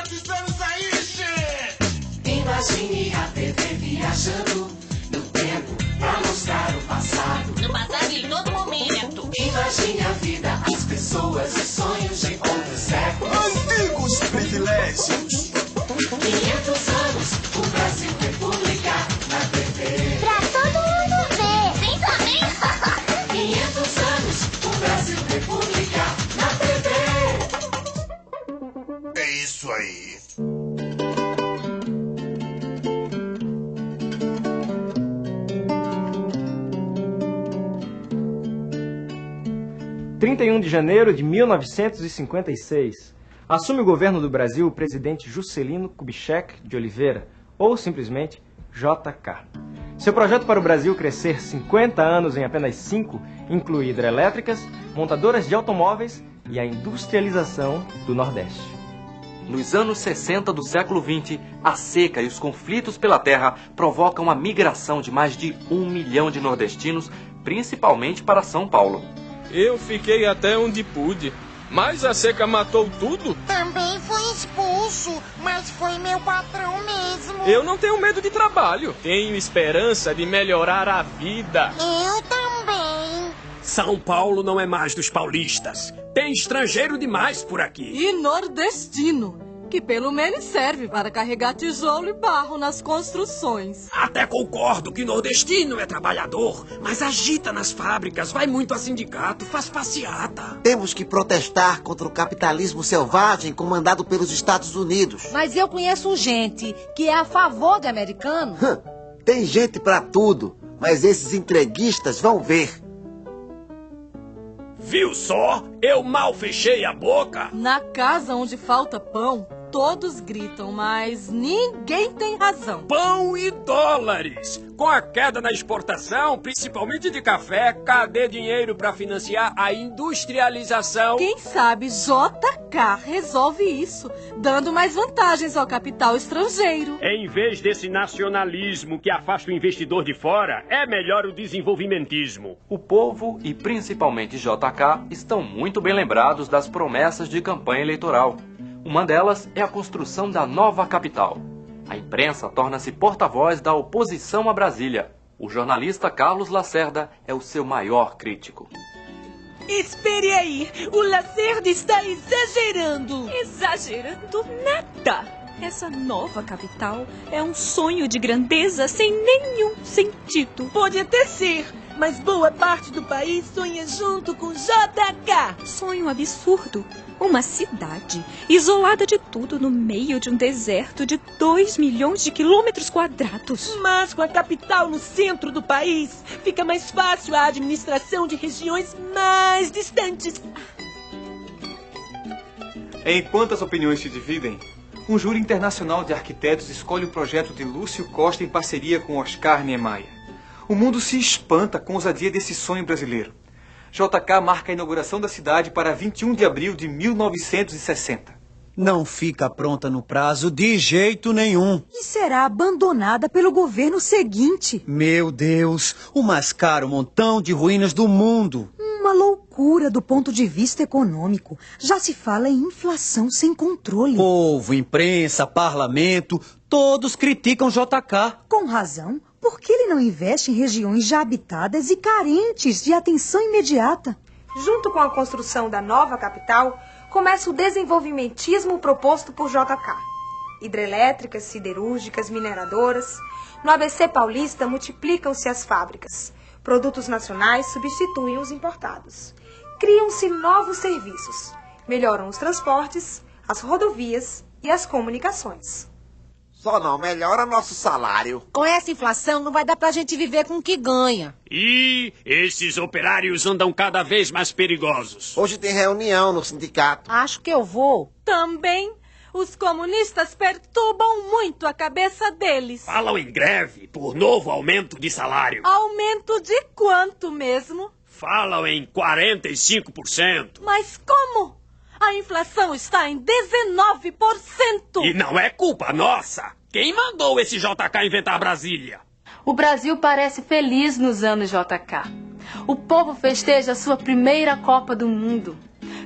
quantos anos aí, gente? Imagine a TV viajando no tempo pra mostrar o passado. No passado em todo momento. Imagine a vida, as pessoas e sonhos de outros séculos. Antigos privilégios. 500 anos, o Brasil República na TV. Pra todo mundo ver. Vem também. 500 anos, o Brasil República na TV. É isso aí. (31 de janeiro de 1956). Assume o governo do Brasil o presidente Juscelino Kubitschek de Oliveira, ou simplesmente JK. Seu projeto para o Brasil crescer 50 anos em apenas 5 inclui hidrelétricas, montadoras de automóveis e a industrialização do Nordeste. Nos anos 60 do século XX, a seca e os conflitos pela terra provocam a migração de mais de 1 milhão de nordestinos, principalmente para São Paulo. Eu fiquei até onde pude, mas a seca matou tudo. Também fui expulso, mas foi meu patrão mesmo. Eu não tenho medo de trabalho. Tenho esperança de melhorar a vida. Eu também. São Paulo não é mais dos paulistas. Tem estrangeiro demais por aqui. E nordestino, que pelo menos serve para carregar tijolo e barro nas construções. Até concordo que nordestino é trabalhador, mas agita nas fábricas, vai muito a sindicato, faz passeata. Temos que protestar contra o capitalismo selvagem comandado pelos Estados Unidos. Mas eu conheço gente que é a favor de americano. Tem gente pra tudo, mas esses entreguistas vão ver. Viu só? Eu mal fechei a boca. Na casa onde falta pão, todos gritam, mas ninguém tem razão. Pão e dólares. Com a queda na exportação, principalmente de café, cadê dinheiro para financiar a industrialização? Quem sabe JK resolve isso, dando mais vantagens ao capital estrangeiro. Em vez desse nacionalismo que afasta o investidor de fora, é melhor o desenvolvimentismo. O povo, e principalmente JK, estão muito bem lembrados das promessas de campanha eleitoral. Uma delas é a construção da nova capital. A imprensa torna-se porta-voz da oposição a Brasília. O jornalista Carlos Lacerda é o seu maior crítico. Espere aí, o Lacerda está exagerando. Exagerando nada. Essa nova capital é um sonho de grandeza sem nenhum sentido. Pode até ser, mas boa parte do país sonha junto com JK. Sonho absurdo. Uma cidade isolada de tudo no meio de um deserto de 2 milhões de quilômetros quadrados. Mas com a capital no centro do país, fica mais fácil a administração de regiões mais distantes. Enquanto as opiniões se dividem, um júri internacional de arquitetos escolhe o projeto de Lúcio Costa em parceria com Oscar Niemeyer. O mundo se espanta com a ousadia desse sonho brasileiro. JK marca a inauguração da cidade para 21 de abril de 1960. Não fica pronta no prazo de jeito nenhum. E será abandonada pelo governo seguinte. Meu Deus, o mais caro montão de ruínas do mundo. Uma loucura do ponto de vista econômico. Já se fala em inflação sem controle. Povo, imprensa, parlamento, todos criticam JK. Com razão. Por que ele não investe em regiões já habitadas e carentes de atenção imediata? Junto com a construção da nova capital, começa o desenvolvimentismo proposto por JK. Hidrelétricas, siderúrgicas, mineradoras. No ABC paulista multiplicam-se as fábricas. Produtos nacionais substituem os importados. Criam-se novos serviços. Melhoram os transportes, as rodovias e as comunicações. Só não melhora nosso salário. Com essa inflação não vai dar pra gente viver com o que ganha. E esses operários andam cada vez mais perigosos. Hoje tem reunião no sindicato. Acho que eu vou. Também. Os comunistas perturbam muito a cabeça deles. Falam em greve por novo aumento de salário. Aumento de quanto mesmo? Falam em 45%. Mas como? A inflação está em 19%. E não é culpa nossa. Quem mandou esse JK inventar Brasília? O Brasil parece feliz nos anos JK. O povo festeja a sua primeira Copa do Mundo.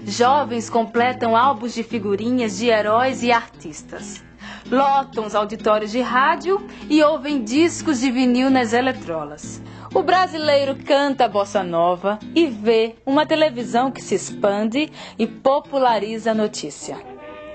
Jovens completam álbuns de figurinhas de heróis e artistas. Lotam os auditórios de rádio e ouvem discos de vinil nas eletrolas. O brasileiro canta a bossa nova e vê uma televisão que se expande e populariza a notícia.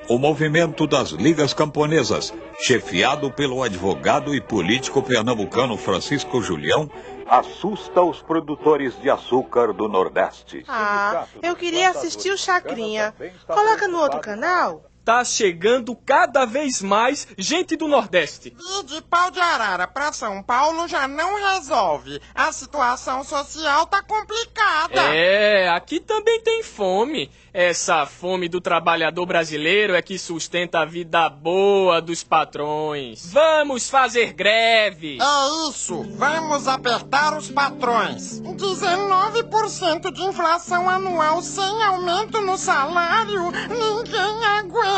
O movimento das Ligas Camponesas, chefiado pelo advogado e político pernambucano Francisco Julião, assusta os produtores de açúcar do Nordeste. Ah, eu queria assistir o Chacrinha. Coloca no outro canal. Tá chegando cada vez mais gente do Nordeste. E de Pau de Arara pra São Paulo já não resolve. A situação social tá complicada. É, aqui também tem fome. Essa fome do trabalhador brasileiro é que sustenta a vida boa dos patrões. Vamos fazer greve. É isso, vamos apertar os patrões. 19% de inflação anual sem aumento no salário, ninguém aguenta.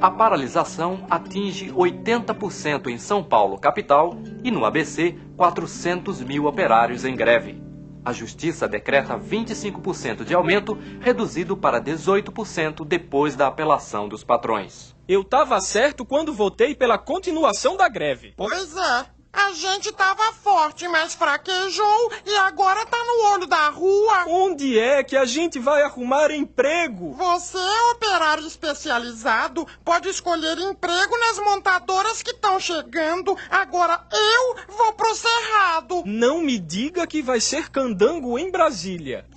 A paralisação atinge 80% em São Paulo, capital, e no ABC, 400 mil operários em greve. A Justiça decreta 25% de aumento, reduzido para 18% depois da apelação dos patrões. Eu tava certo quando votei pela continuação da greve. Pois é. A gente tava forte, mas fraquejou e agora tá no olho da rua. Onde é que a gente vai arrumar emprego? Você é operário especializado, pode escolher emprego nas montadoras que estão chegando. Agora eu vou pro Cerrado. Não me diga que vai ser candango em Brasília.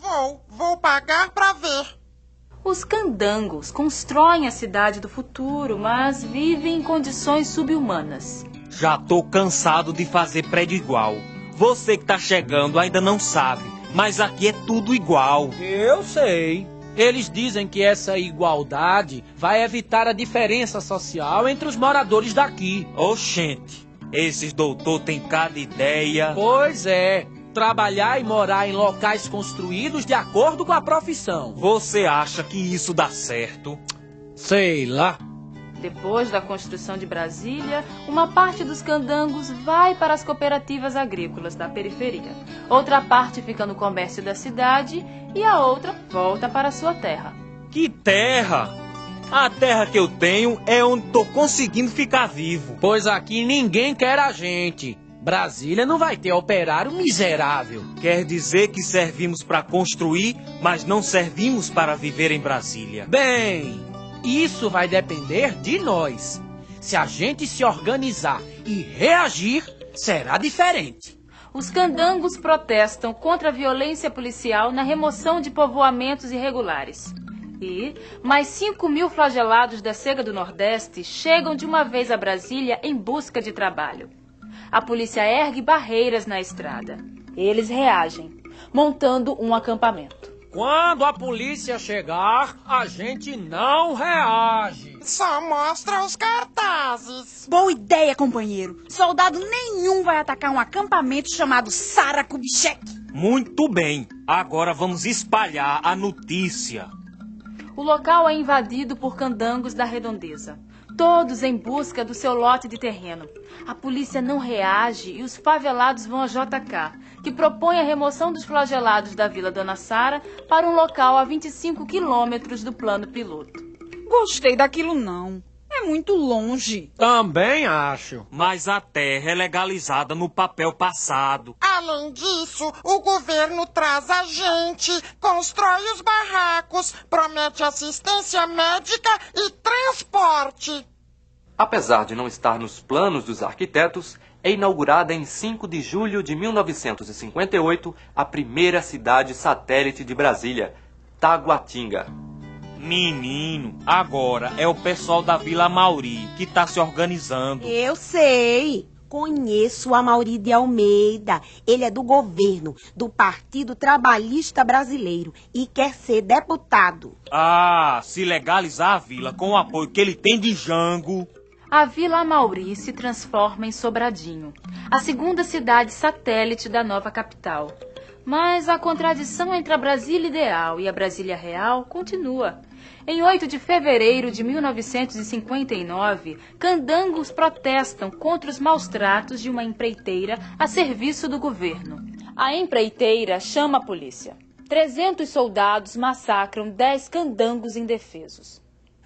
Vou pagar pra ver. Os candangos constroem a cidade do futuro, mas vivem em condições subhumanas. Já tô cansado de fazer prédio igual. Você que tá chegando ainda não sabe, mas aqui é tudo igual. Eu sei. Eles dizem que essa igualdade vai evitar a diferença social entre os moradores daqui. Oxente, esses doutor têm cada ideia. Pois é. Trabalhar e morar em locais construídos de acordo com a profissão. Você acha que isso dá certo? Sei lá. Depois da construção de Brasília, uma parte dos candangos vai para as cooperativas agrícolas da periferia. Outra parte fica no comércio da cidade e a outra volta para a sua terra. Que terra? A terra que eu tenho é onde tô conseguindo ficar vivo. Pois aqui ninguém quer a gente. Brasília não vai ter operário miserável. Quer dizer que servimos para construir, mas não servimos para viver em Brasília. Bem, isso vai depender de nós. Se a gente se organizar e reagir, será diferente. Os candangos protestam contra a violência policial na remoção de povoamentos irregulares. E mais 5.000 flagelados da Cega do Nordeste chegam de uma vez a Brasília em busca de trabalho. A polícia ergue barreiras na estrada. Eles reagem, montando um acampamento. Quando a polícia chegar, a gente não reage. Só mostra os cartazes. Boa ideia, companheiro. Soldado nenhum vai atacar um acampamento chamado Sara Kubitschek. Muito bem. Agora vamos espalhar a notícia. O local é invadido por candangos da redondeza. Todos em busca do seu lote de terreno. A polícia não reage e os favelados vão a JK, que propõe a remoção dos flagelados da Vila Dona Sara para um local a 25 quilômetros do plano piloto. Gostei daquilo não. É muito longe. Também acho. Mas a terra é legalizada no papel passado. Além disso, o governo traz a gente, constrói os barracos, promete assistência médica e transporte. Apesar de não estar nos planos dos arquitetos, é inaugurada em 5 de julho de 1958 a primeira cidade satélite de Brasília, Taguatinga. Menino, agora é o pessoal da Vila Amauri que está se organizando. Eu sei. Conheço o Amauri de Almeida. Ele é do governo, do Partido Trabalhista Brasileiro e quer ser deputado. Ah, se legalizar a vila com o apoio que ele tem de Jango. A Vila Amauri se transforma em Sobradinho, a segunda cidade satélite da nova capital. Mas a contradição entre a Brasília ideal e a Brasília real continua. Em 8 de fevereiro de 1959, candangos protestam contra os maus-tratos de uma empreiteira a serviço do governo. A empreiteira chama a polícia. 300 soldados massacram 10 candangos indefesos.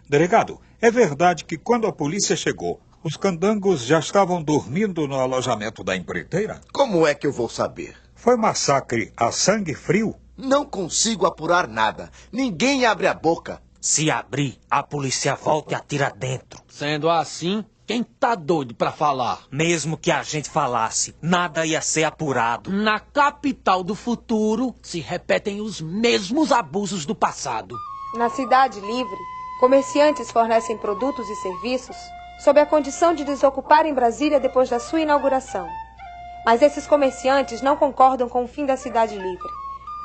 Delegado, é verdade que quando a polícia chegou, os candangos já estavam dormindo no alojamento da empreiteira? Como é que eu vou saber? Foi massacre a sangue frio? Não consigo apurar nada. Ninguém abre a boca. Se abrir, a polícia volta e atira dentro. Sendo assim, quem tá doido pra falar? Mesmo que a gente falasse, nada ia ser apurado. Na capital do futuro, se repetem os mesmos abusos do passado. Na Cidade Livre, comerciantes fornecem produtos e serviços sob a condição de desocupar em Brasília depois da sua inauguração. Mas esses comerciantes não concordam com o fim da Cidade Livre,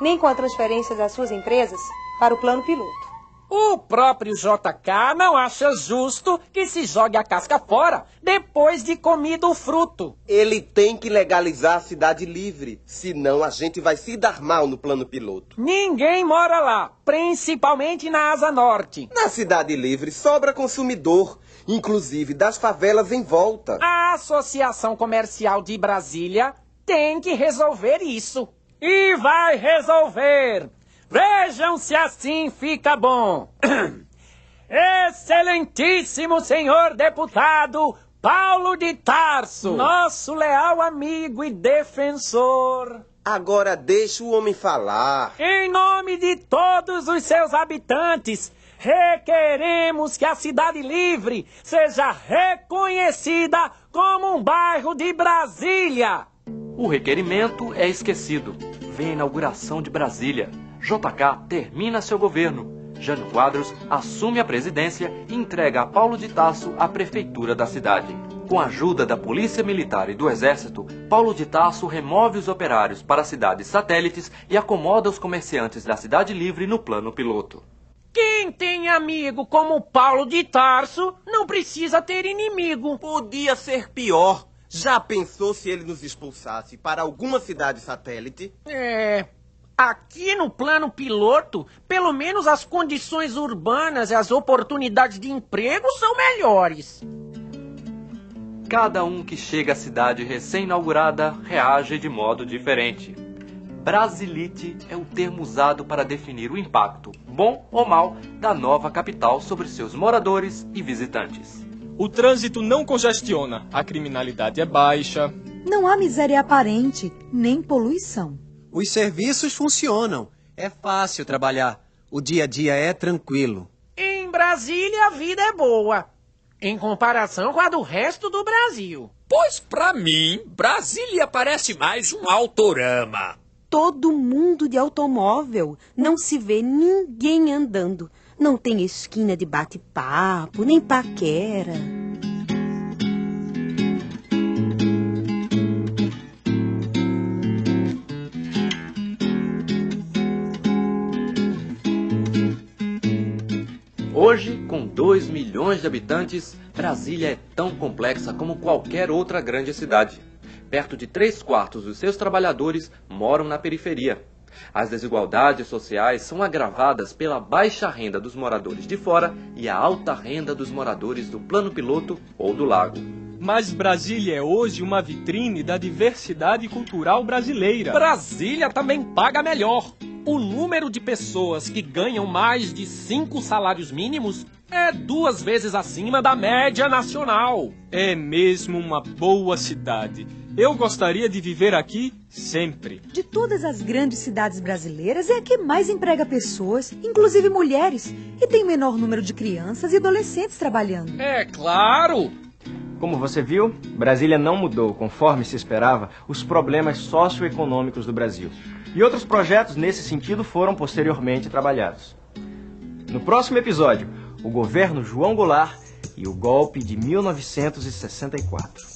nem com a transferência das suas empresas para o plano piloto. O próprio JK não acha justo que se jogue a casca fora depois de comido o fruto. Ele tem que legalizar a Cidade Livre, senão a gente vai se dar mal no plano piloto. Ninguém mora lá, principalmente na Asa Norte. Na Cidade Livre sobra consumidor, inclusive das favelas em volta. A Associação Comercial de Brasília tem que resolver isso. E vai resolver. Vejam se assim fica bom. Excelentíssimo senhor deputado Paulo de Tarso, nosso leal amigo e defensor. Agora deixa o homem falar. Em nome de todos os seus habitantes, requeremos que a Cidade Livre seja reconhecida como um bairro de Brasília. O requerimento é esquecido. Vem a inauguração de Brasília. JK termina seu governo. Jânio Quadros assume a presidência e entrega a Paulo de Tarso a prefeitura da cidade. Com a ajuda da Polícia Militar e do Exército, Paulo de Tarso remove os operários para cidades satélites e acomoda os comerciantes da Cidade Livre no plano piloto. Quem tem amigo como Paulo de Tarso não precisa ter inimigo. Podia ser pior. Já pensou se ele nos expulsasse para alguma cidade satélite? Aqui no plano piloto, pelo menos as condições urbanas e as oportunidades de emprego são melhores. Cada um que chega à cidade recém-inaugurada reage de modo diferente. Brasilite é o termo usado para definir o impacto, bom ou mal, da nova capital sobre seus moradores e visitantes. O trânsito não congestiona, a criminalidade é baixa. Não há miséria aparente, nem poluição. Os serviços funcionam. É fácil trabalhar. O dia a dia é tranquilo. Em Brasília a vida é boa, em comparação com a do resto do Brasil. Pois pra mim, Brasília parece mais um autorama. Todo mundo de automóvel. Não se vê ninguém andando. Não tem esquina de bate-papo, nem paquera. Hoje, com 2 milhões de habitantes, Brasília é tão complexa como qualquer outra grande cidade. Perto de 3/4 dos seus trabalhadores moram na periferia. As desigualdades sociais são agravadas pela baixa renda dos moradores de fora e a alta renda dos moradores do plano piloto ou do lago. Mas Brasília é hoje uma vitrine da diversidade cultural brasileira. Brasília também paga melhor. O número de pessoas que ganham mais de 5 salários mínimos é 2 vezes acima da média nacional. É mesmo uma boa cidade. Eu gostaria de viver aqui sempre. De todas as grandes cidades brasileiras, é a que mais emprega pessoas, inclusive mulheres, e tem o menor número de crianças e adolescentes trabalhando. É claro! Como você viu, Brasília não mudou, conforme se esperava, os problemas socioeconômicos do Brasil. E outros projetos nesse sentido foram posteriormente trabalhados. No próximo episódio, o governo João Goulart e o golpe de 1964.